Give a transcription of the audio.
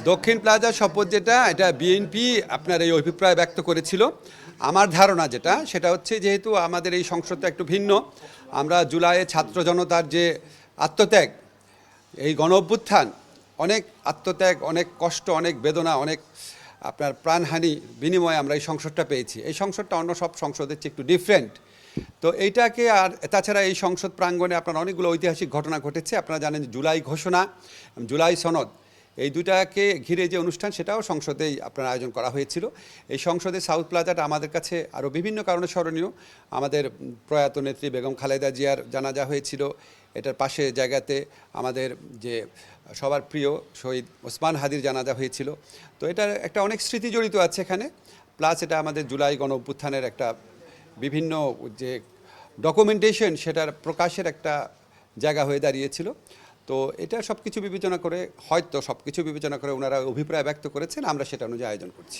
দক্ষিণ প্লাজা শপথ যেটা এটা বিএনপি আপনার এই অভিপ্রায় ব্যক্ত করেছিল। আমার ধারণা যেটা সেটা হচ্ছে যেহেতু আমাদের এই সংসদটা একটু ভিন্ন, আমরা জুলাইয়ে ছাত্র জনতার যে আত্মত্যাগ, এই গণ অভ্যুত্থান, অনেক আত্মত্যাগ, অনেক কষ্ট, অনেক বেদনা, অনেক আপনার প্রাণহানি বিনিময়ে আমরা এই সংসদটা পেয়েছি। এই সংসদটা অন্য সব সংসদের চেয়ে একটু ডিফারেন্ট। তো এইটাকে আর তাছাড়া এই সংসদ প্রাঙ্গণে আপনার অনেকগুলো ঐতিহাসিক ঘটনা ঘটেছে। আপনারা জানেন জুলাই ঘোষণা, জুলাই সনদ, এই দুটাকে ঘিরে যে অনুষ্ঠান সেটাও সংসদেই আপনার আয়োজন করা হয়েছিল। এই সংসদে সাউথ প্লাজাটা আমাদের কাছে আরও বিভিন্ন কারণে স্মরণীয়। আমাদের প্রয়াত নেত্রী বেগম খালেদা জিয়ার জানাজা হয়েছিল, এটার পাশে জায়গাতে আমাদের যে সবার প্রিয় শহীদ ওসমান হাদির জানাজা হয়েছিল। তো এটার একটা অনেক স্মৃতি জড়িত আছে এখানে, প্লাস এটা আমাদের জুলাই গণ অভ্যুত্থানের একটা বিভিন্ন যে ডকুমেন্টেশন সেটার প্রকাশের একটা জায়গা হয়ে দাঁড়িয়েছিল। তো এটা সব কিছু বিবেচনা করে, হয়তো সব কিছু বিবেচনা করে ওনারা অভিপ্রায় ব্যক্ত করেছেন, আমরা সেটা অনুযায়ী আয়োজন করছি।